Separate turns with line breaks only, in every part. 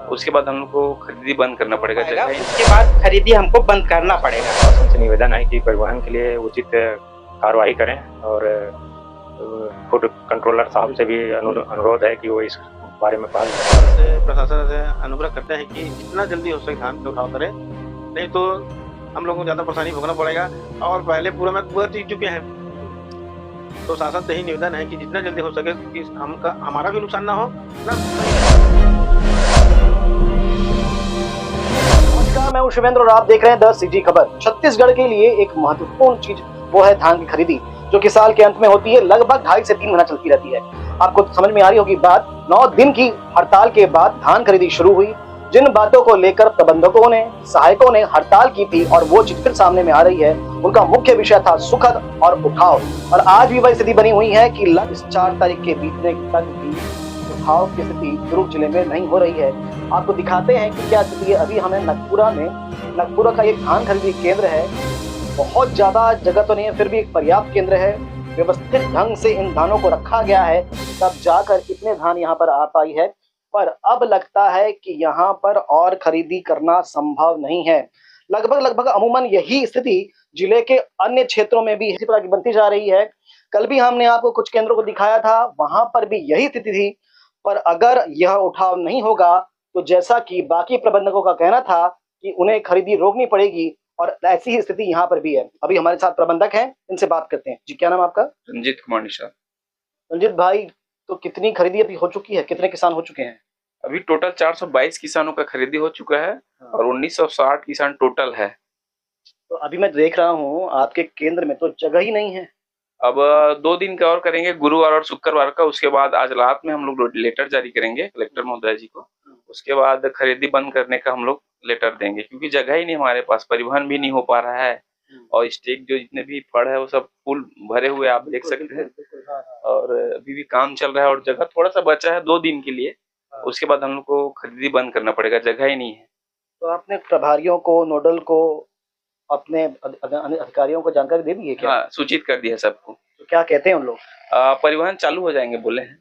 उसके बाद हम लोग को खरीदी बंद करना पड़ेगा।
उसके बाद खरीदी हमको बंद करना पड़ेगा।
शासन से निवेदन है कि परिवहन के लिए उचित कार्रवाई करें और फूड कंट्रोलर साहब से भी अनुरोध है कि वो इस बारे में बात
से प्रशासन से अनुग्रह करते हैं कि जितना जल्दी हो सके धान का उठाव करें, नहीं तो हम लोगों को ज़्यादा परेशानी भोगना पड़ेगा। और पहले पूरा जीत चुके हैं, तो शासन से ही निवेदन है कि जितना जल्दी हो सके कि हमारा भी नुकसान ना हो ना।
नमस्कार, मैं हूं शिवेंद्र और आप देख रहे हैं द सिटी खबर। छत्तीसगढ़ के लिए एक महत्वपूर्ण चीज वो है धान की खरीदी, जो कि साल के अंत में होती है। लगभग 2.5 से 3 महीना चलती रहती है। आपको समझ में आ रही होगी बात। 9 दिन की हड़ताल के बाद धान खरीदी शुरू हुई। जिन बातों को लेकर प्रबंधकों ने, सहायकों ने हड़ताल की थी और वो चित्र सामने में आ रही है, उनका मुख्य विषय था सुखद और उठाव। और आज भी वही स्थिति बनी हुई है कि लगभग 4 तारीख के बीतने तक भी उठाव की स्थिति दुर्ग जिले में नहीं हो रही है। आपको दिखाते हैं कि क्या स्थिति है। अभी हमें नगपुरा का एक धान खरीदी केंद्र है। बहुत ज्यादा जगह तो नहीं है, फिर भी एक पर्याप्त केंद्र है। व्यवस्थित ढंग से इन धानों को रखा गया है, तब जाकर इतने धान यहाँ पर आ पाई है। पर अब लगता है कि यहाँ पर और खरीदी करना संभव नहीं है। लगभग अमूमन यही स्थिति जिले के अन्य क्षेत्रों में भी इसी प्रकार की बनती जा रही है। कल भी हमने आपको कुछ केंद्रों को दिखाया था, वहां पर भी यही स्थिति थी। पर अगर यह उठाव नहीं होगा तो जैसा कि बाकी प्रबंधकों का कहना था कि उन्हें खरीदी रोकनी पड़ेगी, और ऐसी ही स्थिति यहाँ पर भी है। अभी हमारे साथ प्रबंधक हैं, इनसे बात करते हैं। जी, क्या नाम आपका?
रंजीत कुमार निशा।
रंजीत भाई, तो कितनी खरीदी अभी हो चुकी है? कितने किसान हो चुके हैं?
अभी टोटल 422 किसानों का खरीदी हो चुका है और 1960 किसान टोटल है।
तो अभी मैं देख रहा हूँ आपके केंद्र में तो जगह ही नहीं है।
अब 2 दिन का और करेंगे, गुरुवार और शुक्रवार का। उसके बाद आज रात में हम लोग लेटर जारी करेंगे कलेक्टर महोदय जी को। उसके बाद खरीदी बंद करने का हम लोग लेटर देंगे, क्योंकि जगह ही नहीं हमारे पास, परिवहन भी नहीं हो पा रहा है। और स्टेक जो जितने भी फड़ है वो सब फुल भरे हुए आप देख सकते हैं। और अभी भी काम चल रहा है और जगह थोड़ा सा बचा है 2 दिन के लिए। उसके बाद हम लोग को खरीदी बंद करना पड़ेगा, जगह ही नहीं है।
तो आपने प्रभारियों को, नोडल को, अपने अधिकारियों को जानकारी दे दी है क्या?
हाँ, सूचित कर दिया सबको।
तो क्या कहते हैं उन लोग?
परिवहन चालू हो जाएंगे बोले हैं।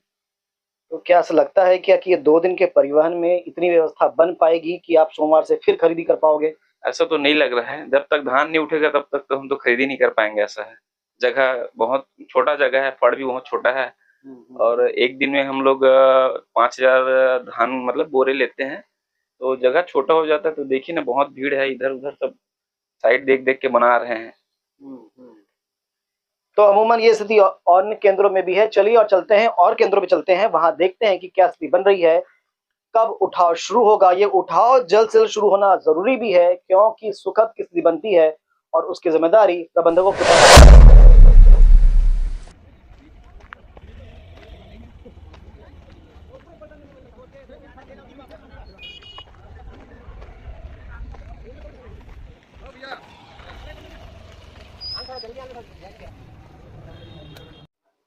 तो क्या ऐसा लगता है क्या कि ये 2 दिन के परिवहन में इतनी व्यवस्था बन पाएगी कि आप सोमवार से फिर खरीदी कर पाओगे?
ऐसा तो नहीं लग रहा है। जब तक धान नहीं उठेगा तब तक तो हम तो खरीदी नहीं कर पाएंगे, ऐसा है। जगह बहुत छोटा जगह है, फड़ भी बहुत छोटा है। और एक दिन में हम लोग 5000 धान मतलब बोरे लेते हैं, तो जगह छोटा हो जाता है। तो देखिए ना, बहुत भीड़ है, इधर उधर सब साइड देख देख के बना रहे हैं।
तो अमूमन ये स्थिति अन्य केंद्रों में भी है। चलिए और चलते हैं और केंद्रों में चलते हैं, वहां देखते हैं कि क्या स्थिति बन रही है, कब उठाव शुरू होगा। ये उठाव जल्द से जल्द शुरू होना जरूरी भी है, क्योंकि सुखद की स्थिति बनती है और उसकी जिम्मेदारी प्रबंधकों के पास।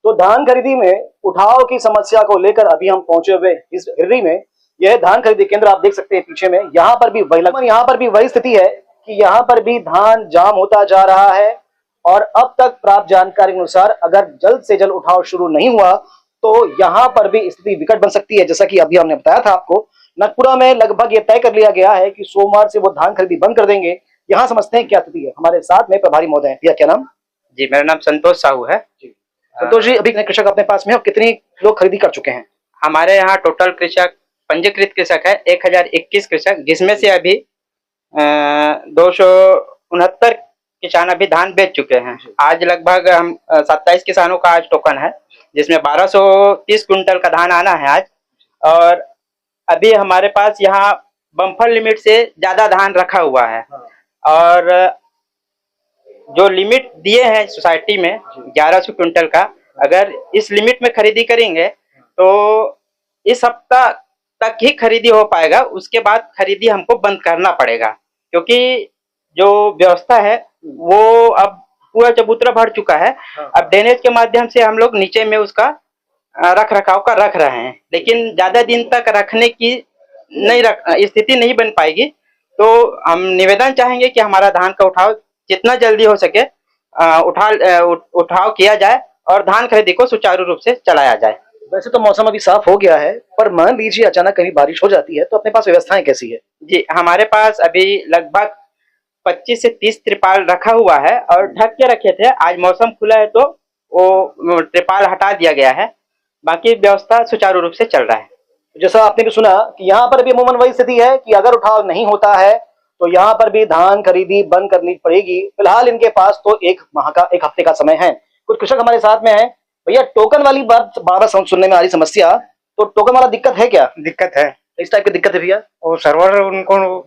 तो धान खरीदी में उठाव की समस्या को लेकर अभी हम पहुंचे हुए इस हिर्री में। यह धान खरीदी केंद्र आप देख सकते हैं पीछे में। यहाँ पर भी वही स्थिति है कि यहाँ पर भी धान जाम होता जा रहा है। और अब तक प्राप्त जानकारी के अनुसार अगर जल्द से जल्द उठाव शुरू नहीं हुआ तो यहाँ पर भी स्थिति विकट बन सकती है। जैसा कि अभी हमने बताया था आपको, नगपुरा में लगभग ये तय कर लिया गया है कि सोमवार से वो धान खरीदी बंद कर देंगे। यहाँ समझते हैं क्या स्थिति है। हमारे साथ में प्रभारी महोदय हैं। भैया, क्या नाम?
जी, मेरा नाम संतोष साहू है।
संतोष जी, अभी कृषक अपने पास में हो, कितनी लोग खरीदी कर चुके हैं?
हमारे यहाँ टोटल कृषक, पंजीकृत कृषक है 1021 कृषक, जिसमें से अभी 269 किसान अभी धान बेच चुके हैं। आज लगभग हम 27 किसानों का आज टोकन है, जिसमें 1230 कुंटल का धान आना है आज। और अभी हमारे पास यहाँ बम्पर लिमिट से ज्यादा धान रखा हुआ है। और जो लिमिट दिए हैं सोसाइटी में 1100 क्विंटल का, अगर इस लिमिट में खरीदी करेंगे तो इस हफ्ता तक ही खरीदी हो पाएगा। उसके बाद खरीदी हमको बंद करना पड़ेगा, क्योंकि जो व्यवस्था है वो अब पूरा चबूतरा भर चुका है। अब ड्रेनेज के माध्यम से हम लोग नीचे में उसका रख रखाव का रख रहे हैं, लेकिन ज्यादा दिन तक रखने की स्थिति नहीं बन पाएगी। तो हम निवेदन चाहेंगे कि हमारा धान का उठाव जितना जल्दी हो सके उठाव किया जाए और धान खरीदी को सुचारू रूप से चलाया जाए।
वैसे तो मौसम अभी साफ हो गया है, पर मान लीजिए अचानक कहीं बारिश हो जाती है तो अपने पास व्यवस्थाएं कैसी है?
जी, हमारे पास अभी लगभग 25 से 30 त्रिपाल रखा हुआ है और ढक के रखे थे। आज मौसम खुला है तो वो त्रिपाल हटा दिया गया है। बाकी व्यवस्था सुचारू रूप से चल रहा है।
जैसा आपने भी सुना कि यहाँ पर भी अमूमन वही स्थिति है कि अगर उठाव नहीं होता है तो यहाँ पर भी धान खरीदी बंद करनी पड़ेगी। फिलहाल इनके पास तो एक हफ्ते का समय है। कुछ कृषक हमारे साथ में है। भैया, टोकन वाली बात बार बार सुनने में आ रही समस्या, तो टोकन वाला दिक्कत है क्या?
दिक्कत है।
इस टाइप की दिक्कत है भैया?
वो सर्वर उनको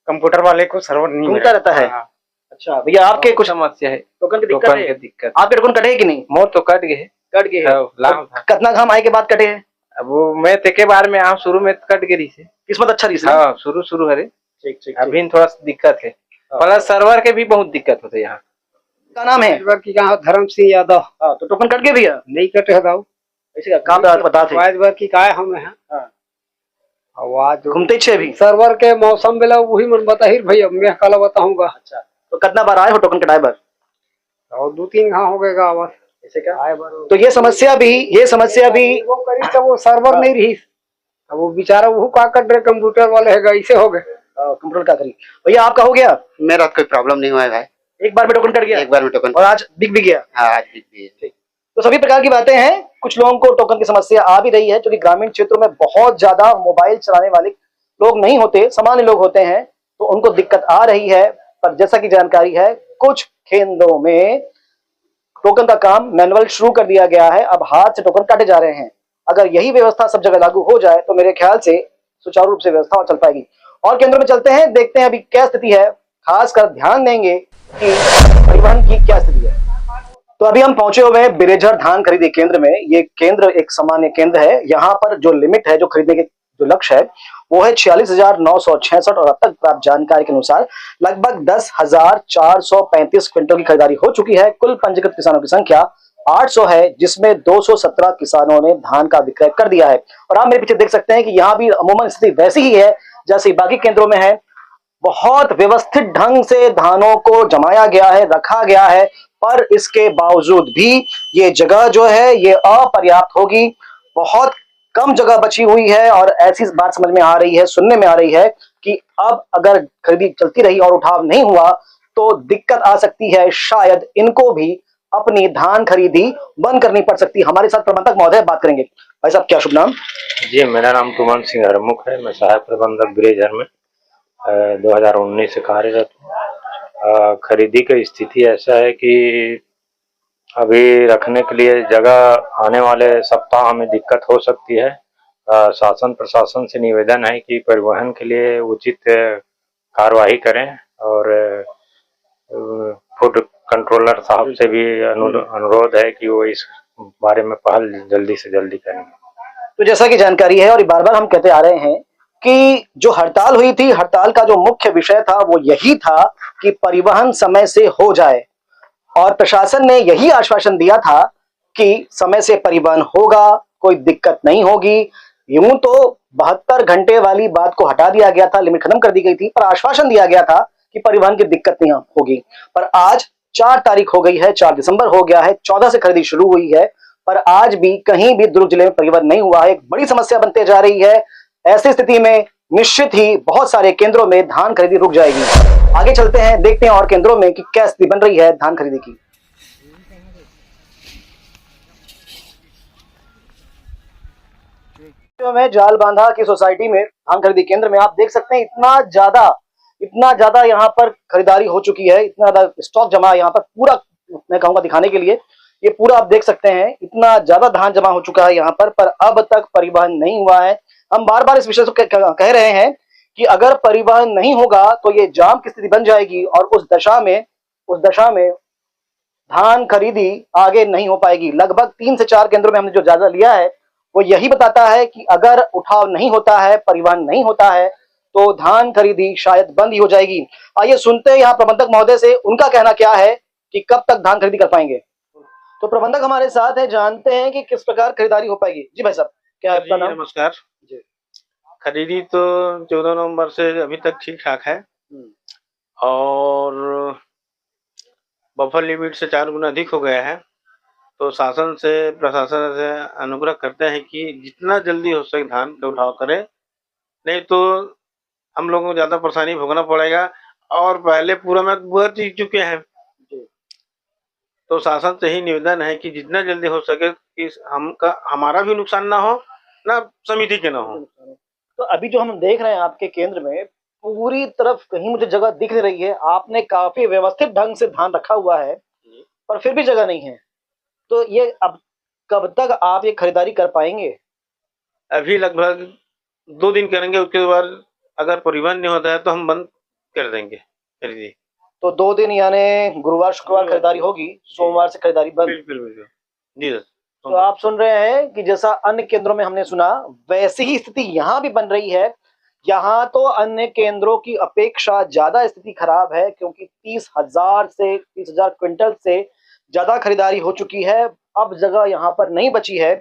कंप्यूटर वाले को सर्वर नहीं
घूमता रहता है।
हाँ।
अच्छा भैया, आपके कुछ
समस्या है,
टोकन की दिक्कत
टोकन
है?
की दिक्कत।
आपके टोकन कटे कि नहीं?
मोर तो कट गए,
कट गए हैं।
लाभ था।
कितना घाम आए के बाद कटे हैं?
अब वो मैं तेके बार में आम शुरू में कट गई से।
किस्मत अच्छा रही इसलिए।
हाँ, शुरू हरे।
ठीक ठीक।
अभी थोड़ा सा दिक्कत है, प्लस सर्वर के भी बहुत दिक्कत होते यहाँ।
क्या नाम है?
सर्वर की कहा धर्म सिंह यादव।
हाँ, तो टोकन कट गए भैया?
नहीं कटे दाऊ
ऐसे का काम बता थे।
वाइज वर्क की काय हम है।
हाँ।
आवाज
घूमते छे अभी।
सर्वर के मौसम बेला वही मन बताही भैया मैं कल बताऊंगा।
अच्छा, तो कितना बार आए हो टोकन कटाए बार?
और 2-3 घाव हो गएगा आवाज
ऐसे क्या?
आए बार
तो ये समस्या भी
वो करी तो वो सर्वर नहीं रही। अब वो बेचारा वो का कट रहे कंप्यूटर वाले है ऐसे हो गए।
कंप्यूटर का करी। भैया, आपका हो गया?
मेरा कोई प्रॉब्लम नहीं हुआ है भाई।
एक बार में टोकन कट गया?
एक बार में टोकन।
और आज बिक भी गया?
हाँ, आज भी है।
तो सभी प्रकार की बातें हैं। कुछ लोगों को टोकन की समस्या आ भी रही है, क्योंकि ग्रामीण क्षेत्रों में बहुत ज्यादा मोबाइल चलाने वाले लोग नहीं होते, सामान्य लोग होते हैं, तो उनको दिक्कत आ रही है। पर जैसा कि जानकारी है, कुछ केंद्रों में टोकन का काम मैनुअल शुरू कर दिया गया है। अब हाथ से टोकन काटे जा रहे हैं। अगर यही व्यवस्था सब जगह लागू हो जाए तो मेरे ख्याल से सुचारू रूप से व्यवस्था चल पाएगी। और केंद्रों में चलते हैं, देखते हैं अभी क्या स्थिति है। खासकर ध्यान देंगे कि परिवहन की क्या स्थिति है। तो अभी हम पहुंचे हुए हैं बिरेझर धान खरीदी केंद्र में। ये केंद्र एक सामान्य केंद्र है। यहाँ पर जो लिमिट है, जो खरीदने के जो लक्ष्य है, वो है 46,966 और अब तक प्राप्त जानकारी के अनुसार लगभग 10,435 क्विंटल की खरीदारी हो चुकी है। कुल पंजीकृत किसानों की संख्या 800 है, जिसमें 217 किसानों ने धान का विक्रय कर दिया है। और आप मेरे पीछे देख सकते हैं कि यहाँ भी अमूमन स्थिति वैसी ही है जैसे बाकी केंद्रों में है। बहुत व्यवस्थित ढंग से धानों को जमाया गया है, रखा गया है, पर इसके बावजूद भी ये जगह जो है ये अपर्याप्त होगी। बहुत कम जगह बची हुई है और ऐसी बात समझ में आ रही है, सुनने में आ रही है कि अब अगर खरीदी चलती रही और उठाव नहीं हुआ तो दिक्कत आ सकती है। शायद इनको भी अपनी धान खरीदी बंद करनी पड़ सकती है। हमारे साथ प्रबंधक महोदय बात करेंगे। भाई साहब, क्या शुभ नाम?
जी, मेरा नाम तुमन सिंह हरमुख है। मैं सहायक प्रबंधक बिरेझर में 2019 से कार्यरत हूँ। खरीदी की स्थिति ऐसा है कि अभी रखने के लिए जगह आने वाले सप्ताह में दिक्कत हो सकती है। शासन प्रशासन से निवेदन है कि परिवहन के लिए उचित कार्रवाई करें और फूड कंट्रोलर साहब से भी अनुरोध है कि वो इस बारे में पहल जल्दी से जल्दी करें।
तो जैसा कि जानकारी है और बार बार हम कहते आ रहे हैं कि जो हड़ताल हुई थी, हड़ताल का जो मुख्य विषय था वो यही था कि परिवहन समय से हो जाए, और प्रशासन ने यही आश्वासन दिया था कि समय से परिवहन होगा, कोई दिक्कत नहीं होगी। यूं तो 72 घंटे वाली बात को हटा दिया गया था, लिमिट खत्म कर दी गई थी, पर आश्वासन दिया गया था कि परिवहन की दिक्कत नहीं होगी। पर आज 4 तारीख हो गई है, 4 दिसंबर हो गया है, 14 से खरीदी शुरू हुई है, पर आज भी कहीं भी दुर्ग जिले में परिवहन नहीं हुआ है। एक बड़ी समस्या बनते जा रही है। ऐसी स्थिति में निश्चित ही बहुत सारे केंद्रों में धान खरीदी रुक जाएगी। आगे चलते हैं, देखते हैं और केंद्रों में कि क्या स्थिति बन रही है धान खरीदी की। में जाल बांधा की सोसाइटी में धान खरीदी केंद्र में आप देख सकते हैं इतना ज्यादा यहाँ पर खरीदारी हो चुकी है, इतना ज्यादा स्टॉक जमा है यहाँ पर। पूरा मैं कहूंगा दिखाने के लिए, ये पूरा आप देख सकते हैं, इतना ज्यादा धान जमा हो चुका है यहाँ पर अब तक परिवहन नहीं हुआ है। हम बार बार इस विषय को कह रहे हैं कि अगर परिवहन नहीं होगा तो ये जाम की स्थिति बन जाएगी और उस दशा में धान खरीदी आगे नहीं हो पाएगी। लगभग 3 से 4 केंद्रों में हमने जो जायजा लिया है वो यही बताता है कि अगर उठाव नहीं होता है, परिवहन नहीं होता है, तो धान खरीदी शायद बंद ही हो जाएगी। आइए सुनते हैं यहाँ प्रबंधक महोदय से, उनका कहना क्या है कि कब तक धान खरीदी कर पाएंगे। तो प्रबंधक हमारे साथ है, जानते हैं कि किस प्रकार खरीदारी हो पाएगी। जी भाई साहब, क्या आपका नाम?
नमस्कार जी। खरीदी तो 14 नवंबर से अभी तक ठीक ठाक है और बफर लिमिट से 4 गुना अधिक हो गया है। तो शासन से प्रशासन से अनुग्रह करते हैं कि जितना जल्दी हो सके धान का उठाव करें, नहीं तो हम लोगों को ज्यादा परेशानी भोगना पड़ेगा। और पहले पूरा में बुआ चीज चुके हैं, तो शासन से ही निवेदन है कि जितना जल्दी हो सके कि हमारा भी नुकसान ना हो, ना समिति के ना हो।
तो अभी जो हम देख रहे हैं आपके केंद्र में पूरी तरफ कहीं मुझे जगह दिख नहीं रही है। आपने काफी व्यवस्थित ढंग से धान रखा हुआ है पर फिर भी जगह नहीं है। तो ये अब कब तक आप ये खरीदारी कर पाएंगे?
अभी लगभग 2 दिन करेंगे, उसके बाद अगर परिवहन नहीं होता है तो हम बंद कर देंगे खरीदी।
तो 2 दिन यानी गुरुवार शुक्रवार खरीदारी होगी, सोमवार से खरीदारी बंद।
बिल्कुल बिल्कुल जी सर।
तो आप सुन रहे हैं कि जैसा अन्य केंद्रों में हमने सुना वैसी ही स्थिति यहाँ भी बन रही है। यहाँ तो अन्य केंद्रों की अपेक्षा ज्यादा स्थिति खराब है, क्योंकि 30,000 क्विंटल से ज्यादा खरीदारी हो चुकी है। अब जगह यहाँ पर नहीं बची है।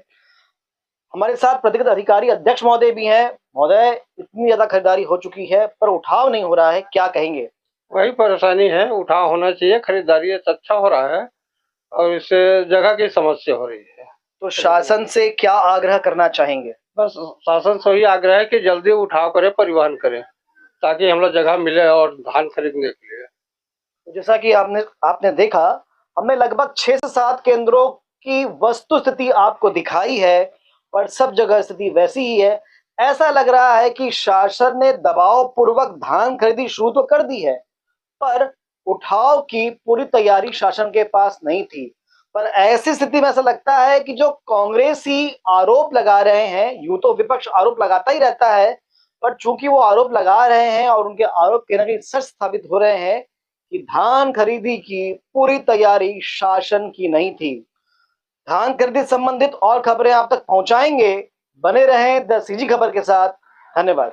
हमारे साथ प्रतिगत अधिकारी अध्यक्ष महोदय भी हैं। महोदय, इतनी ज्यादा खरीदारी हो चुकी है पर उठाव नहीं हो रहा है, क्या कहेंगे?
वही परेशानी है, उठाव होना चाहिए, खरीदारी अच्छा हो रहा है और इससे जगह की समस्या हो रही है।
तो शासन से क्या आग्रह करना चाहेंगे?
बस शासन से ही आग्रह है कि जल्दी उठाव करे, परिवहन करे, ताकि हम लोग जगह मिले और धान खरीदने के लिए।
तो जैसा कि आपने देखा, हमने लगभग 6 से 7 केंद्रों की वस्तु स्थिति आपको दिखाई है, पर सब जगह स्थिति वैसी ही है। ऐसा लग रहा है कि शासन ने दबाव पूर्वक धान खरीदी शुरू तो कर दी है, पर उठाव की पूरी तैयारी शासन के पास नहीं थी। पर ऐसी स्थिति में ऐसा लगता है कि जो कांग्रेसी आरोप लगा रहे हैं, यूं तो विपक्ष आरोप लगाता ही रहता है, पर चूंकि वो आरोप लगा रहे हैं और उनके आरोप कहीं ना कहीं सच साबित हो रहे हैं कि धान खरीदी की पूरी तैयारी शासन की नहीं थी। धान खरीदी संबंधित और खबरें आप तक पहुंचाएंगे। बने रहें द सीजी खबर के साथ। धन्यवाद।